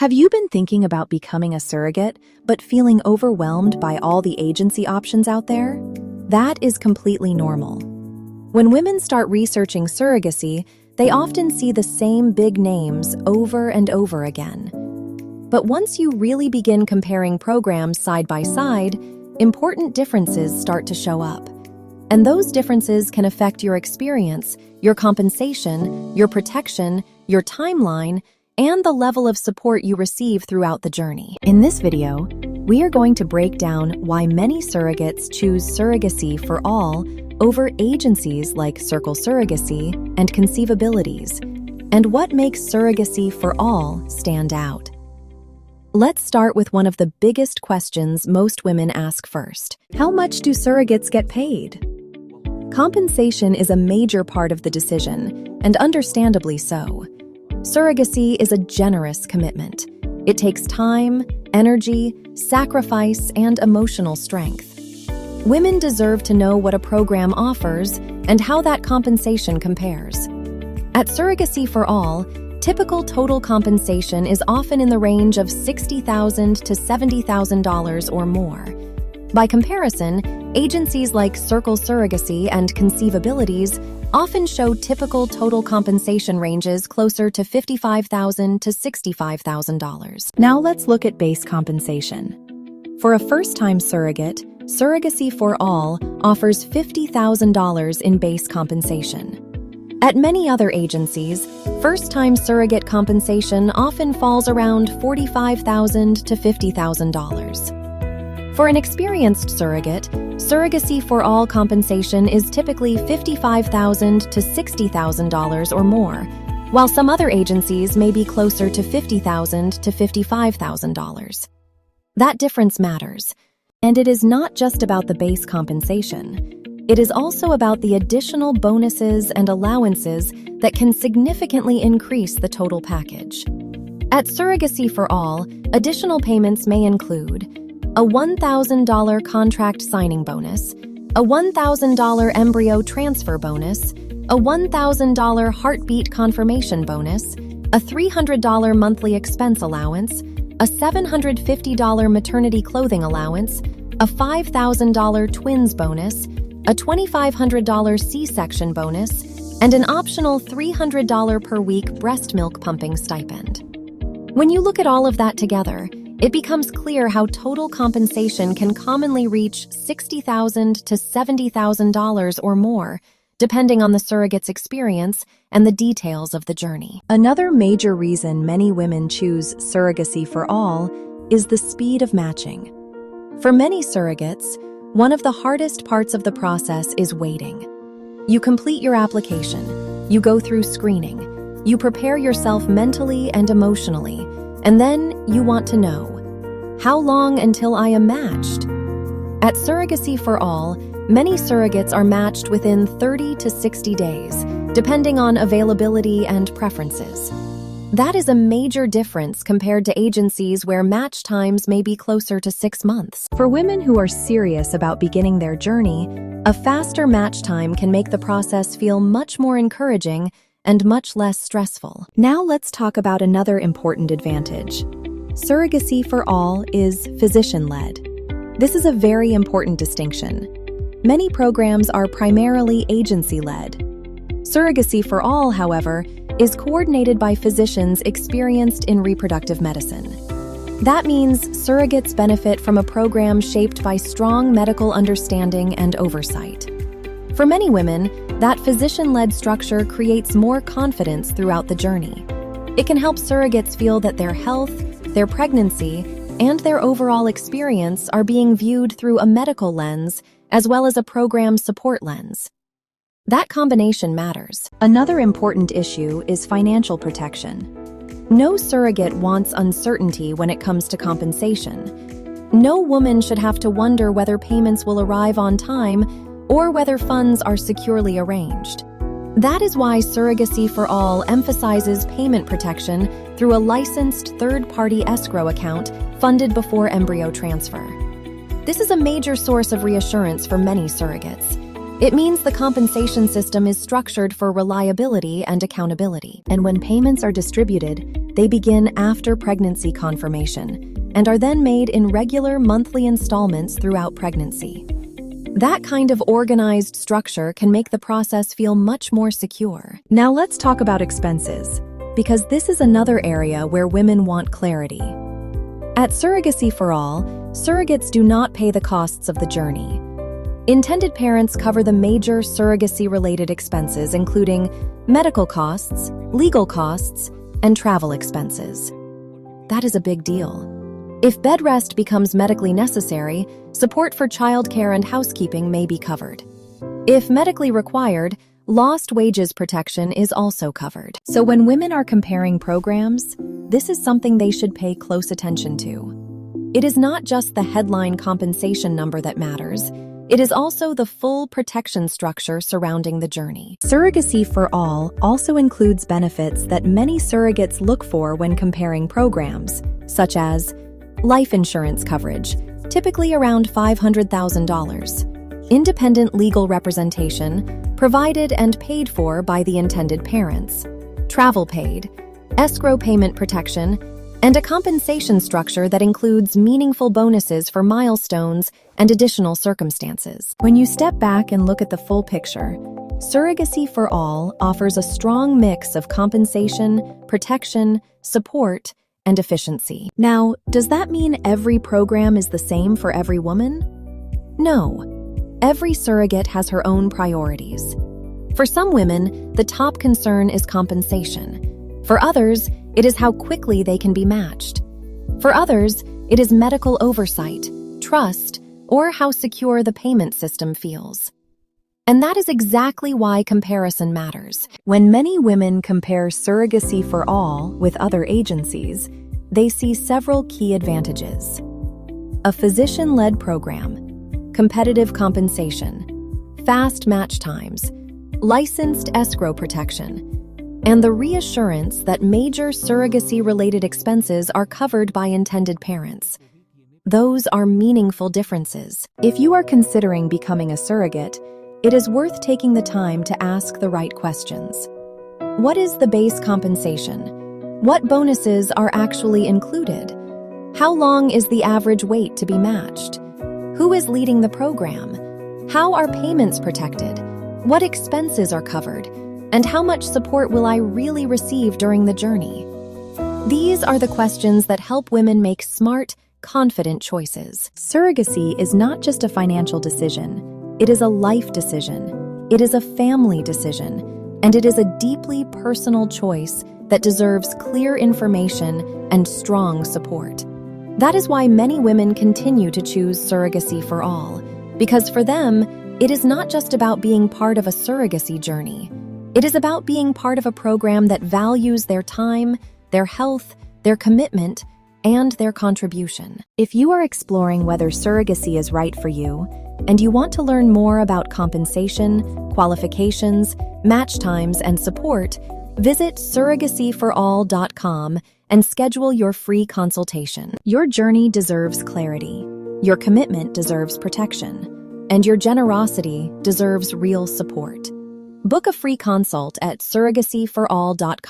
Have you been thinking about becoming a surrogate, but feeling overwhelmed by all the agency options out there? That is completely normal. When women start researching surrogacy, they often see the same big names over and over again. But once you really begin comparing programs side by side, important differences start to show up. And those differences can affect your experience, your compensation, your protection, your timeline, and the level of support you receive throughout the journey. In this video, we are going to break down why many surrogates choose Surrogacy4All over agencies like Circle Surrogacy and Conceivabilities, and what makes Surrogacy4All stand out. Let's start with one of the biggest questions most women ask first. How much do surrogates get paid? Compensation is a major part of the decision, and understandably so. Surrogacy is a generous commitment. It takes time, energy, sacrifice, and emotional strength. Women deserve to know what a program offers and how that compensation compares. At Surrogacy4All, typical total compensation is often in the range of $60,000 to $70,000 or more. By comparison, agencies like Circle Surrogacy and Conceivabilities often show typical total compensation ranges closer to $55,000 to $65,000. Now let's look at base compensation. For a first-time surrogate, Surrogacy4All offers $50,000 in base compensation. At many other agencies, first-time surrogate compensation often falls around $45,000 to $50,000. For an experienced surrogate, Surrogacy4All compensation is typically $55,000 to $60,000 or more, while some other agencies may be closer to $50,000 to $55,000. That difference matters, and it is not just about the base compensation. It is also about the additional bonuses and allowances that can significantly increase the total package. At Surrogacy4All, additional payments may include a $1,000 contract signing bonus, a $1,000 embryo transfer bonus, a $1,000 heartbeat confirmation bonus, a $300 monthly expense allowance, a $750 maternity clothing allowance, a $5,000 twins bonus, a $2,500 C-section bonus, and an optional $300 per week breast milk pumping stipend. When you look at all of that together, it becomes clear how total compensation can commonly reach $60,000 to $70,000 or more, depending on the surrogate's experience and the details of the journey. Another major reason many women choose Surrogacy4All is the speed of matching. For many surrogates, one of the hardest parts of the process is waiting. You complete your application, you go through screening, you prepare yourself mentally and emotionally, and then you want to know, how long until I am matched? At Surrogacy4All, many surrogates are matched within 30 to 60 days, depending on availability and preferences. That is a major difference compared to agencies where match times may be closer to 6 months. For women who are serious about beginning their journey, a faster match time can make the process feel much more encouraging and much less stressful. Now let's talk about another important advantage. Surrogacy4All is physician-led. This is a very important distinction. Many programs are primarily agency-led. Surrogacy4All, however, is coordinated by physicians experienced in reproductive medicine. That means surrogates benefit from a program shaped by strong medical understanding and oversight. For many women, that physician-led structure creates more confidence throughout the journey. It can help surrogates feel that their health, their pregnancy, and their overall experience are being viewed through a medical lens as well as a program support lens. That combination matters. Another important issue is financial protection. No surrogate wants uncertainty when it comes to compensation. No woman should have to wonder whether payments will arrive on time or whether funds are securely arranged. That is why Surrogacy4All emphasizes payment protection through a licensed third-party escrow account funded before embryo transfer. This is a major source of reassurance for many surrogates. It means the compensation system is structured for reliability and accountability. And when payments are distributed, they begin after pregnancy confirmation and are then made in regular monthly installments throughout pregnancy. That kind of organized structure can make the process feel much more secure. Now let's talk about expenses, because this is another area where women want clarity. At Surrogacy4All, surrogates do not pay the costs of the journey. Intended parents cover the major surrogacy-related expenses, including medical costs, legal costs, and travel expenses. That is a big deal. If bed rest becomes medically necessary, support for childcare and housekeeping may be covered. If medically required, lost wages protection is also covered. So when women are comparing programs, this is something they should pay close attention to. It is not just the headline compensation number that matters. It is also the full protection structure surrounding the journey. Surrogacy4All also includes benefits that many surrogates look for when comparing programs, such as life insurance coverage, typically around $500,000, independent legal representation, provided and paid for by the intended parents, travel paid, escrow payment protection, and a compensation structure that includes meaningful bonuses for milestones and additional circumstances. When you step back and look at the full picture, Surrogacy4All offers a strong mix of compensation, protection, support, and efficiency. Now, does that mean every program is the same for every woman? No. Every surrogate has her own priorities. For some women, the top concern is compensation. For others, it is how quickly they can be matched. For others, it is medical oversight, trust, or how secure the payment system feels. And that is exactly why comparison matters. When many women compare Surrogacy4All with other agencies, they see several key advantages. A physician-led program, competitive compensation, fast match times, licensed escrow protection, and the reassurance that major surrogacy-related expenses are covered by intended parents. Those are meaningful differences. If you are considering becoming a surrogate, it is worth taking the time to ask the right questions. What is the base compensation? What bonuses are actually included? How long is the average wait to be matched? Who is leading the program? How are payments protected? What expenses are covered? And how much support will I really receive during the journey? These are the questions that help women make smart, confident choices. Surrogacy is not just a financial decision. It is a life decision. It is a family decision. And it is a deeply personal choice that deserves clear information and strong support. That is why many women continue to choose Surrogacy4All, because for them, it is not just about being part of a surrogacy journey. It is about being part of a program that values their time, their health, their commitment, and their contribution. If you are exploring whether surrogacy is right for you, and you want to learn more about compensation, qualifications, match times, and support, visit Surrogacy4All.com and schedule your free consultation. Your journey deserves clarity, your commitment deserves protection, and your generosity deserves real support. Book a free consult at Surrogacy4All.com.